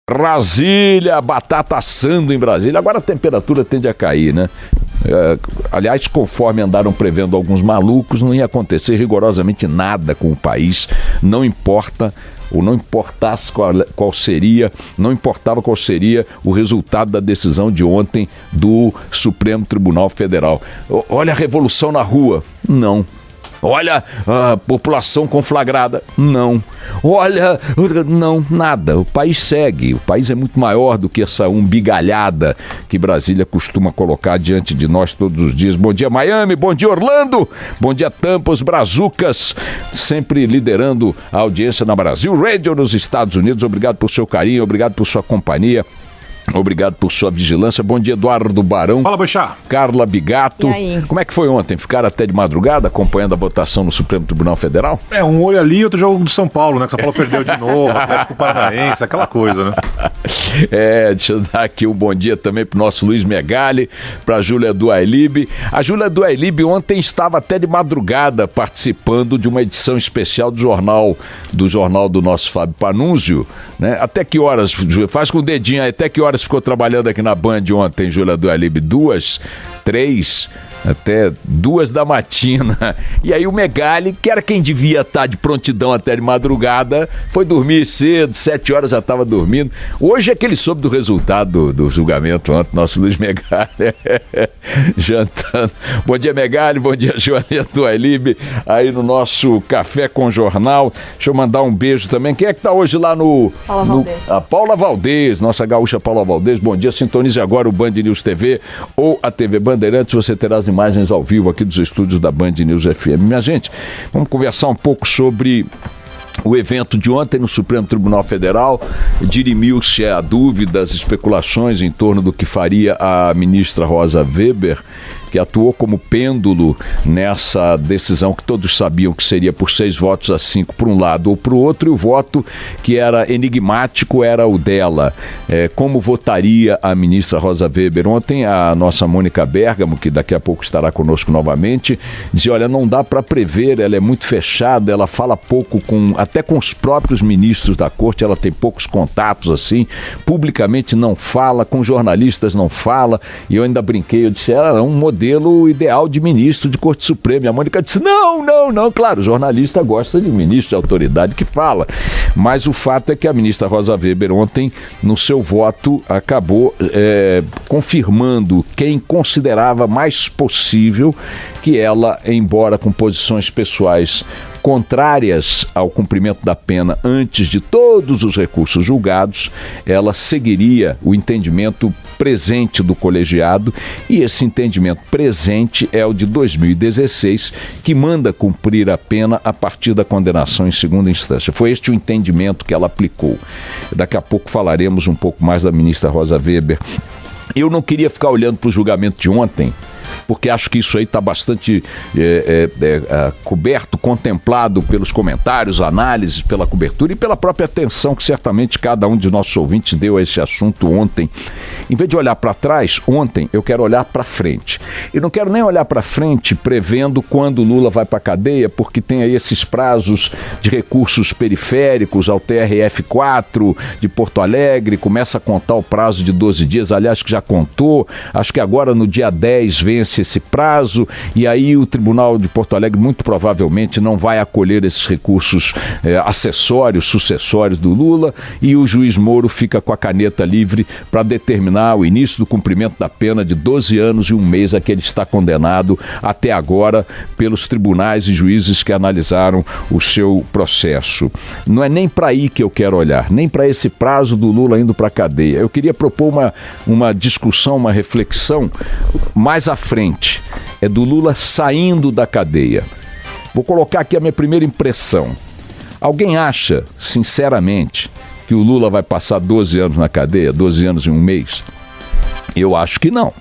Brasília, batata assando em Brasília. Agora a temperatura tende a cair, né? Aliás, conforme andaram prevendo alguns malucos, não ia acontecer rigorosamente nada com o país. Não importa, ou não importasse não importava qual seria o resultado da decisão de ontem do Supremo Tribunal Federal. Olha a revolução na rua. Não. Olha a população conflagrada. Não. Olha, não, nada. O país segue. O país é muito maior do que essa umbigalhada que Brasília costuma colocar diante de nós todos os dias. Bom dia, Miami. Bom dia, Orlando. Bom dia, Tampa, os Brazucas, sempre liderando a audiência na Brasil Radio nos Estados Unidos. Obrigado por seu carinho, obrigado por sua companhia. Obrigado por sua vigilância. Bom dia, Eduardo Barão. Fala, Boixá. Carla Bigato. E aí? Como é que foi ontem? Ficaram até de madrugada acompanhando a votação no Supremo Tribunal Federal? Um olho ali e outro jogo do São Paulo, né? Que São Paulo perdeu de novo, Atlético Paranaense, aquela coisa, né? Deixa eu dar aqui um bom dia também pro nosso Luiz Megali, pra Júlia Duailib. A Júlia Duailib ontem estava até de madrugada participando de uma edição especial do jornal do nosso Fábio Panunzio, né? Até que horas, faz com o dedinho aí, até que horas ficou trabalhando aqui na Band ontem, Júlia Duailib? 2, 3, até 2 da matina. E aí o Megali, que era quem devia estar de prontidão até de madrugada, foi dormir cedo, 7 horas já estava dormindo. Hoje é que ele soube do resultado do julgamento ontem, nosso Luiz Megali jantando. Bom dia, Megali, bom dia, Júlia Duailib, aí no nosso Café com Jornal. Deixa eu mandar um beijo também. Quem é que está hoje lá no... Valdez. A Paula Valdez, nossa gaúcha Paula Valdez. Bom dia, sintonize agora o Band News TV ou a TV Bandeirantes, você terá as imagens ao vivo aqui dos estúdios da Band News FM. Minha gente, vamos conversar um pouco sobre o evento de ontem no Supremo Tribunal Federal. Dirimiu-se a dúvidas, especulações em torno do que faria a ministra Rosa Weber, que atuou como pêndulo nessa decisão que todos sabiam que seria por 6-5 para um lado ou para o outro, e o voto que era enigmático era o dela. Como votaria a ministra Rosa Weber? Ontem a nossa Mônica Bergamo, que daqui a pouco estará conosco novamente, dizia, olha, não dá para prever, ela é muito fechada, ela fala pouco até com os próprios ministros da corte, ela tem poucos contatos assim, publicamente não fala, com jornalistas não fala, e eu ainda brinquei, eu disse, ela é um modelo ideal de ministro de Corte Suprema. E a Mônica disse, não, claro, o jornalista gosta de ministro de autoridade que fala, mas o fato é que a ministra Rosa Weber ontem, no seu voto, acabou confirmando quem considerava mais possível que ela, embora com posições pessoais contrárias ao cumprimento da pena antes de todos os recursos julgados, ela seguiria o entendimento presente do colegiado, e esse entendimento presente é o de 2016, que manda cumprir a pena a partir da condenação em segunda instância. Foi este o entendimento que ela aplicou. Daqui a pouco falaremos um pouco mais da ministra Rosa Weber. Eu não queria ficar olhando para o julgamento de ontem, porque acho que isso aí está bastante coberto, contemplado pelos comentários, análises, pela cobertura e pela própria atenção que certamente cada um de nossos ouvintes deu a esse assunto ontem. Em vez de olhar para trás, ontem eu quero olhar para frente. E não quero nem olhar para frente prevendo quando Lula vai para a cadeia, porque tem aí esses prazos de recursos periféricos ao TRF4 de Porto Alegre, começa a contar o prazo de 12 dias, aliás que já contou, acho que agora no dia 10 vence esse prazo, e aí o Tribunal de Porto Alegre muito provavelmente não vai acolher esses recursos acessórios, sucessórios do Lula, e o juiz Moro fica com a caneta livre para determinar o início do cumprimento da pena de 12 anos e 1 mês a que ele está condenado até agora pelos tribunais e juízes que analisaram o seu processo. Não é nem para aí que eu quero olhar, nem para esse prazo do Lula indo para a cadeia. Eu queria propor uma discussão, uma reflexão mais à frente, é do Lula saindo da cadeia. Vou colocar aqui a minha primeira impressão. Alguém acha, sinceramente, que o Lula vai passar 12 anos na cadeia, 12 anos e 1 mês? Eu acho que não.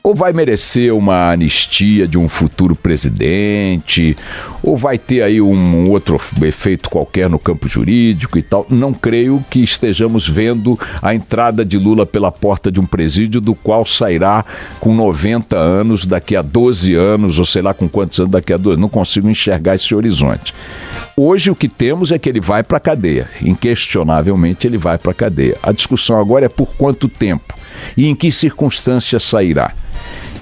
ou vai merecer uma anistia de um futuro presidente, ou vai ter aí um outro efeito qualquer no campo jurídico e tal. Não creio que estejamos vendo a entrada de Lula pela porta de um presídio do qual sairá com 90 anos daqui a 12 anos, ou sei lá com quantos anos daqui a 12 anos. Não consigo enxergar esse horizonte. Hoje o que temos é que ele vai para a cadeia. Inquestionavelmente ele vai para a cadeia. A discussão agora é por quanto tempo e em que circunstâncias sairá.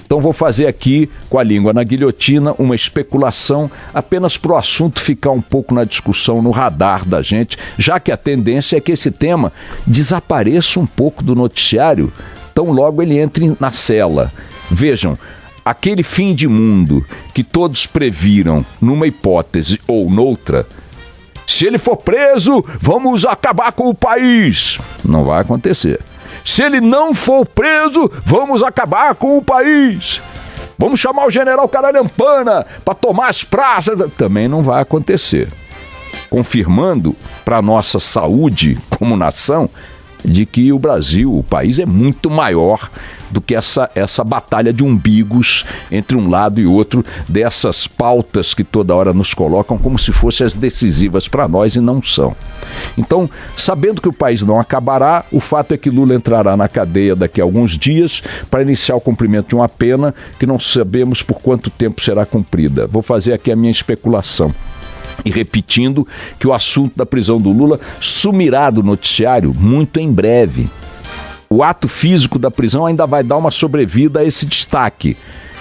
Então vou fazer aqui, com a língua na guilhotina, uma especulação apenas para o assunto ficar um pouco na discussão, no radar da gente, já que a tendência é que esse tema desapareça um pouco do noticiário, tão logo ele entre na cela. Vejam, aquele fim de mundo que todos previram numa hipótese ou noutra, se ele for preso, vamos acabar com o país. Não vai acontecer. Se ele não for preso, vamos acabar com o país. Vamos chamar o general Caralhampana para tomar as praças. Também não vai acontecer. Confirmando para a nossa saúde como nação de que o Brasil, o país, é muito maior do que essa batalha de umbigos entre um lado e outro, dessas pautas que toda hora nos colocam como se fossem as decisivas para nós e não são. Então, sabendo que o país não acabará, o fato é que Lula entrará na cadeia daqui a alguns dias para iniciar o cumprimento de uma pena que não sabemos por quanto tempo será cumprida. Vou fazer aqui a minha especulação. E repetindo que o assunto da prisão do Lula sumirá do noticiário muito em breve. O ato físico da prisão ainda vai dar uma sobrevida a esse destaque.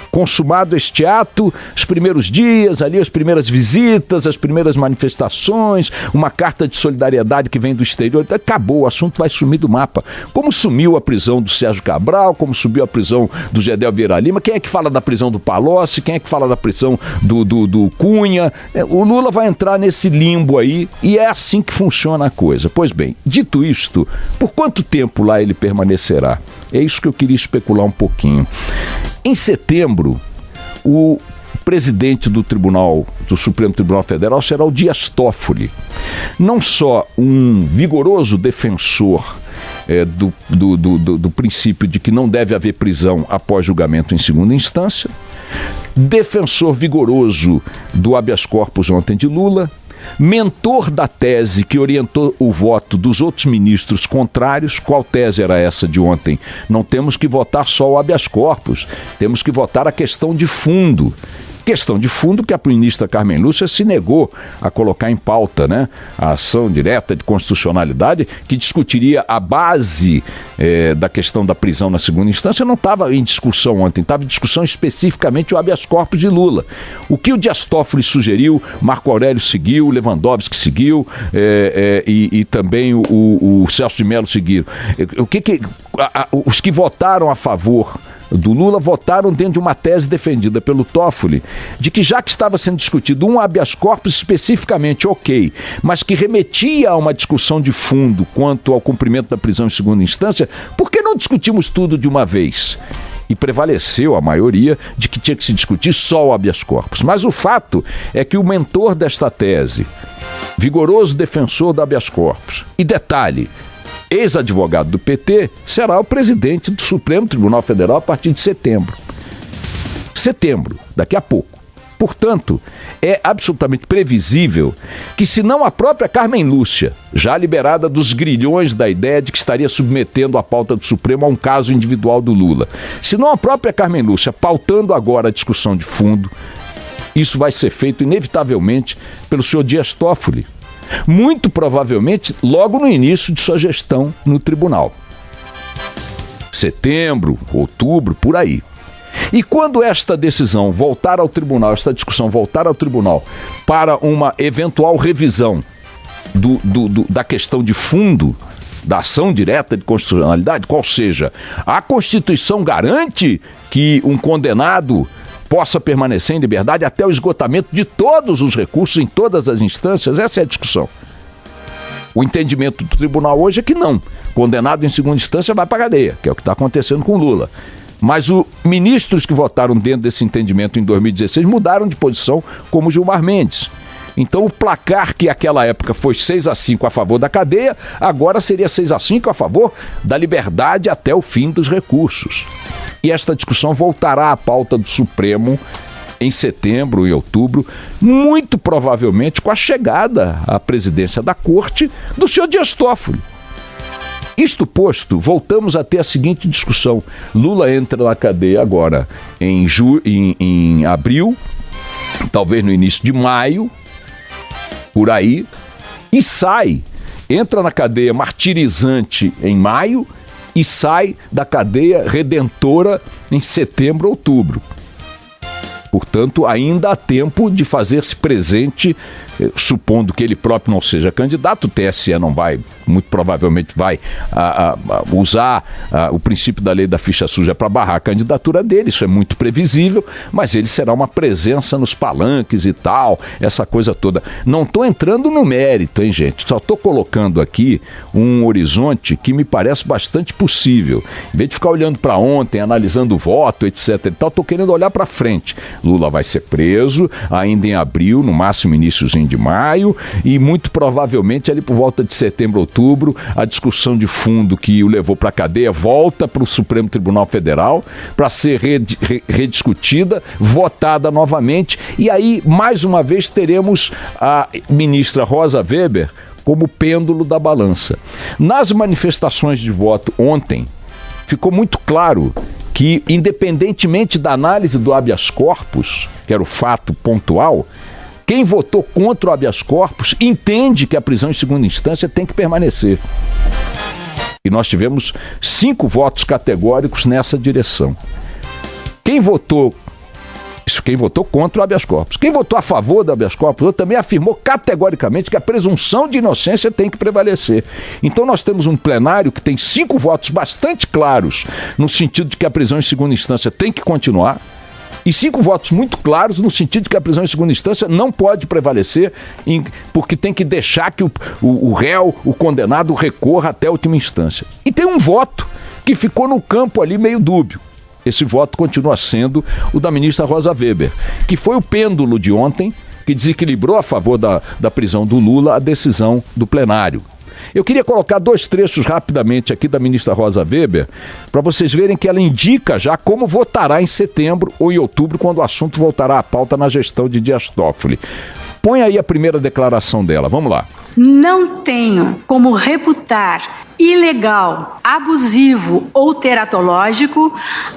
Consumado este ato, os primeiros dias, ali as primeiras visitas, as primeiras manifestações, uma carta de solidariedade que vem do exterior, acabou, o assunto vai sumir do mapa. Como sumiu a prisão do Sérgio Cabral, como subiu a prisão do Gedel Vieira Lima, quem é que fala da prisão do Palocci, quem é que fala da prisão do Cunha? O Lula vai entrar nesse limbo aí e é assim que funciona a coisa. Pois bem, dito isto, por quanto tempo lá ele permanecerá? É isso que eu queria especular um pouquinho. Em setembro, o presidente do Supremo Tribunal Federal será o Dias Toffoli. Não só um vigoroso defensor do princípio de que não deve haver prisão após julgamento em segunda instância, defensor vigoroso do habeas corpus ontem de Lula, mentor da tese que orientou o voto dos outros ministros contrários. Qual tese era essa de ontem? Não temos que votar só o habeas corpus, temos que votar a questão de fundo. Questão de fundo que a ministra Carmen Lúcia se negou a colocar em pauta, né? A ação direta de constitucionalidade que discutiria a base da questão da prisão na segunda instância. Não estava em discussão ontem, estava em discussão especificamente o habeas corpus de Lula. O que o Dias Toffoli sugeriu, Marco Aurélio seguiu, Lewandowski seguiu e também o Celso de Mello seguiu. Os que votaram a favor do Lula votaram dentro de uma tese defendida pelo Toffoli, de que já que estava sendo discutido um habeas corpus especificamente, ok, mas que remetia a uma discussão de fundo quanto ao cumprimento da prisão em segunda instância, por que não discutimos tudo de uma vez? E prevaleceu a maioria de que tinha que se discutir só o habeas corpus. Mas o fato é que o mentor desta tese, vigoroso defensor do habeas corpus, e detalhe, ex-advogado do PT, será o presidente do Supremo Tribunal Federal a partir de setembro. Setembro, daqui a pouco. Portanto, é absolutamente previsível que, se não a própria Carmen Lúcia, já liberada dos grilhões da ideia de que estaria submetendo a pauta do Supremo a um caso individual do Lula, se não a própria Carmen Lúcia pautando agora a discussão de fundo, isso vai ser feito inevitavelmente pelo senhor Dias Toffoli. Muito provavelmente logo no início de sua gestão no tribunal. Setembro, outubro, por aí. E quando esta decisão voltar ao tribunal, esta discussão voltar ao tribunal para uma eventual revisão da questão de fundo, da ação direta de constitucionalidade, qual seja, a Constituição garante que um condenado possa permanecer em liberdade até o esgotamento de todos os recursos em todas as instâncias? Essa é a discussão. O entendimento do tribunal hoje é que não. Condenado em segunda instância vai para a cadeia, que é o que está acontecendo com Lula. Mas os ministros que votaram dentro desse entendimento em 2016 mudaram de posição, como Gilmar Mendes. Então o placar que naquela época foi 6-5 a favor da cadeia, agora seria 6-5 a favor da liberdade até o fim dos recursos. E esta discussão voltará à pauta do Supremo em setembro e outubro, muito provavelmente com a chegada à presidência da Corte do senhor Dias Toffoli. Isto posto, voltamos a ter a seguinte discussão. Lula entra na cadeia agora em abril, talvez no início de maio, por aí, e entra na cadeia martirizante em maio e sai da cadeia redentora em setembro, outubro. Portanto, ainda há tempo de fazer-se presente, supondo que ele próprio não seja candidato. O TSE não vai, muito provavelmente vai usar o princípio da lei da ficha suja para barrar a candidatura dele, isso é muito previsível, mas ele será uma presença nos palanques e tal, essa coisa toda. Não estou entrando no mérito, hein, gente? Só estou colocando aqui um horizonte que me parece bastante possível. Em vez de ficar olhando para ontem, analisando o voto, etc. e tal, estou querendo olhar para frente. Lula vai ser preso ainda em abril, no máximo iníciozinho de maio, e muito provavelmente ali por volta de setembro, outubro, a discussão de fundo que o levou para a cadeia volta para o Supremo Tribunal Federal para ser rediscutida, votada novamente, e aí mais uma vez teremos a ministra Rosa Weber como pêndulo da balança. Nas manifestações de voto ontem, ficou muito claro que, independentemente da análise do habeas corpus, que era o fato pontual, quem votou contra o habeas corpus entende que a prisão em segunda instância tem que permanecer. E nós tivemos 5 votos categóricos nessa direção. Quem votou contra o habeas corpus. Quem votou a favor do habeas corpus também afirmou categoricamente que a presunção de inocência tem que prevalecer. Então nós temos um plenário que tem 5 votos bastante claros no sentido de que a prisão em segunda instância tem que continuar, e 5 votos muito claros no sentido de que a prisão em segunda instância não pode prevalecer, porque tem que deixar que o réu, o condenado, recorra até a última instância. E tem um voto que ficou no campo ali meio dúbio. Esse voto continua sendo o da ministra Rosa Weber, que foi o pêndulo de ontem que desequilibrou a favor da prisão do Lula a decisão do plenário. Eu queria colocar 2 trechos rapidamente aqui da ministra Rosa Weber, para vocês verem que ela indica já como votará em setembro ou em outubro, quando o assunto voltará à pauta na gestão de Dias Toffoli. Põe aí a primeira declaração dela, vamos lá. Não tenho como reputar ilegal, abusivo ou teratológico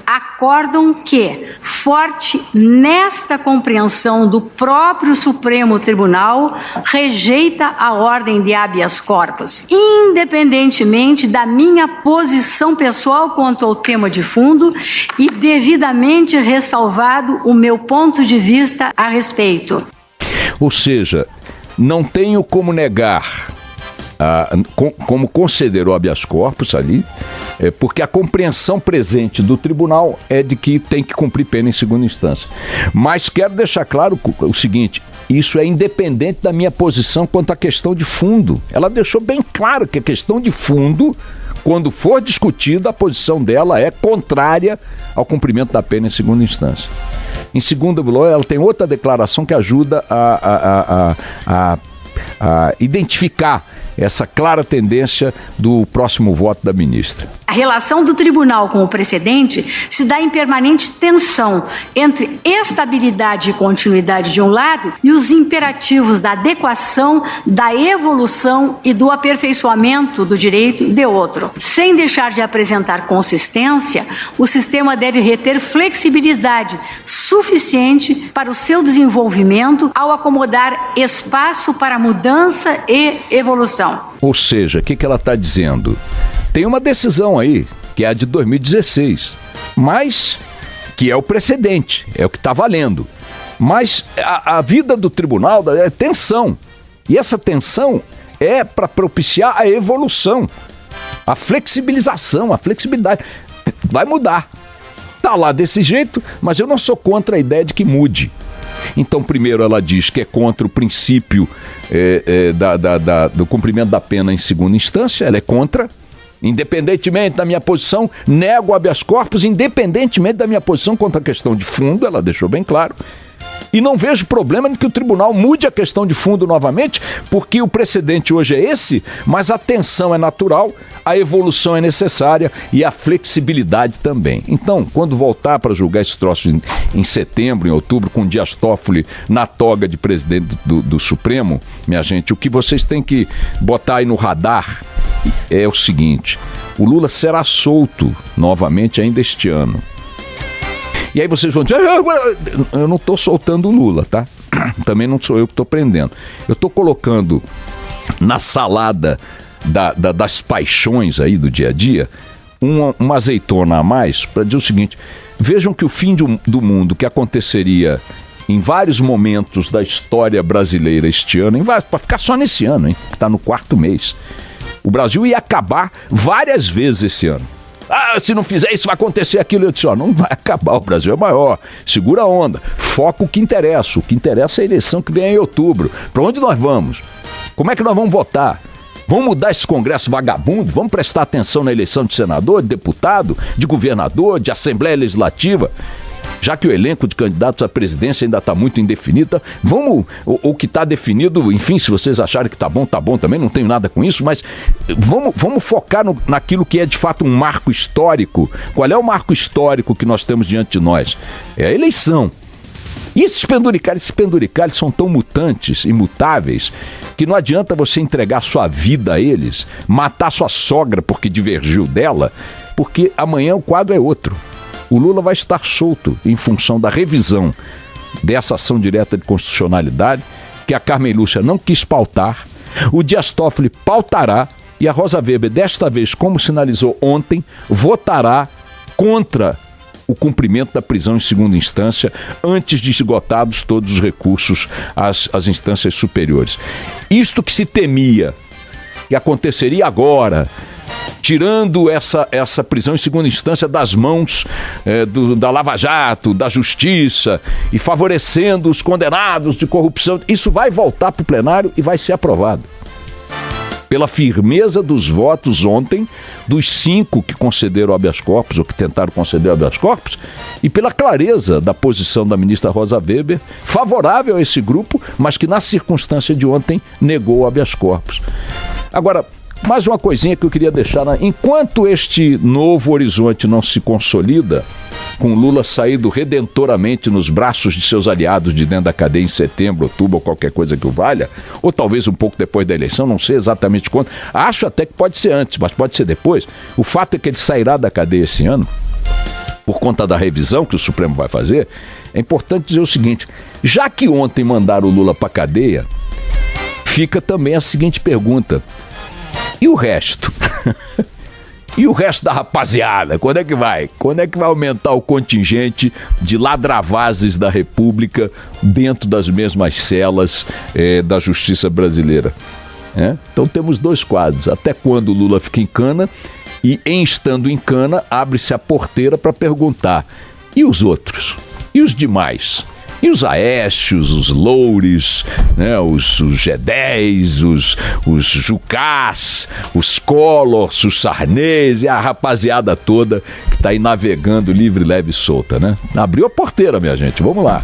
acórdão que, forte nesta compreensão do próprio Supremo Tribunal, rejeita a ordem de habeas corpus, independentemente da minha posição pessoal quanto ao tema de fundo e devidamente ressalvado o meu ponto de vista a respeito. Ou seja, não tenho como negar, como conceder o habeas corpus ali, porque a compreensão presente do tribunal é de que tem que cumprir pena em segunda instância. Mas quero deixar claro o seguinte: isso é independente da minha posição quanto à questão de fundo. Ela deixou bem claro que a questão de fundo, quando for discutida, a posição dela é contrária ao cumprimento da pena em segunda instância. Em segundo lugar, ela tem outra declaração que ajuda a identificar essa clara tendência do próximo voto da ministra. A relação do tribunal com o precedente se dá em permanente tensão entre estabilidade e continuidade de um lado e os imperativos da adequação, da evolução e do aperfeiçoamento do direito de outro. Sem deixar de apresentar consistência, o sistema deve reter flexibilidade suficiente para o seu desenvolvimento ao acomodar espaço para mudança e evolução. Ou seja, o que ela está dizendo? Tem uma decisão aí, que é a de 2016, mas que é o precedente, é o que está valendo. Mas a vida do tribunal é tensão. E essa tensão é para propiciar a evolução, a flexibilização, a flexibilidade. Vai mudar. Está lá desse jeito, mas eu não sou contra a ideia de que mude. Então, primeiro ela diz que é contra o princípio do cumprimento da pena em segunda instância, ela é contra, independentemente da minha posição, nego o habeas corpus, independentemente da minha posição quanto à questão de fundo, ela deixou bem claro. E não vejo problema de que o tribunal mude a questão de fundo novamente, porque o precedente hoje é esse, mas a tensão é natural, a evolução é necessária e a flexibilidade também. Então, quando voltar para julgar esse troço em setembro, em outubro, com Dias Toffoli na toga de presidente do Supremo, minha gente, o que vocês têm que botar aí no radar é o seguinte: o Lula será solto novamente ainda este ano. E aí vocês vão dizer, eu não estou soltando o Lula, tá? Também não sou eu que estou prendendo. Eu estou colocando na salada das paixões aí do dia a dia uma azeitona a mais para dizer o seguinte: vejam que o fim do mundo que aconteceria em vários momentos da história brasileira este ano, para ficar só nesse ano, hein, que está no 4º mês, o Brasil ia acabar várias vezes esse ano. Se não fizer isso vai acontecer aquilo. Eu disse, não vai acabar, o Brasil é maior, segura a onda, foca o que interessa é a eleição que vem em outubro. Para onde nós vamos? Como é que nós vamos votar? Vamos mudar esse Congresso vagabundo? Vamos prestar atenção na eleição de senador, de deputado, de governador, de Assembleia Legislativa? Já que o elenco de candidatos à presidência ainda está muito indefinido, o que está definido, enfim, se vocês acharem que está bom também, não tenho nada com isso, mas vamos focar naquilo que é de fato um marco histórico. Qual é o marco histórico que nós temos diante de nós? É a eleição. E esses penduricalhos são tão mutantes, imutáveis, que não adianta você entregar sua vida a eles, matar sua sogra porque divergiu dela, porque amanhã o quadro é outro. O Lula vai estar solto em função da revisão dessa ação direta de constitucionalidade que a Carmen Lúcia não quis pautar, o Dias Toffoli pautará e a Rosa Weber, desta vez, como sinalizou ontem, votará contra o cumprimento da prisão em segunda instância antes de esgotados todos os recursos às instâncias superiores. Isto que se temia que aconteceria agora, tirando essa prisão em segunda instância das mãos da Lava Jato, da Justiça, e favorecendo os condenados de corrupção, isso vai voltar para o plenário e vai ser aprovado. Pela firmeza dos votos ontem, dos 5 que concederam habeas corpus, ou que tentaram conceder habeas corpus, e pela clareza da posição da ministra Rosa Weber, favorável a esse grupo, mas que na circunstância de ontem negou o habeas corpus. Agora, mais uma coisinha que eu queria deixar, enquanto este novo horizonte não se consolida, com Lula saído redentoramente nos braços de seus aliados de dentro da cadeia em setembro, outubro, ou qualquer coisa que o valha, ou talvez um pouco depois da eleição, não sei exatamente quando, acho até que pode ser antes, mas pode ser depois. O fato é que ele sairá da cadeia esse ano, por conta da revisão que o Supremo vai fazer. É importante dizer o seguinte: já que ontem mandaram o Lula para a cadeia, fica também a seguinte pergunta: e o resto? E o resto da rapaziada? Quando é que vai? Quando é que vai aumentar o contingente de ladravazes da República dentro das mesmas celas da justiça brasileira? Então temos 2 quadros. Até quando o Lula fica em cana? E em estando em cana, abre-se a porteira para perguntar: e os outros? E os demais? E os Aécios, os Loures, né, os G10, os Jucás, os Collors, os Sarnez e a rapaziada toda que está aí navegando livre, leve e solta, né? Abriu a porteira, minha gente, vamos lá.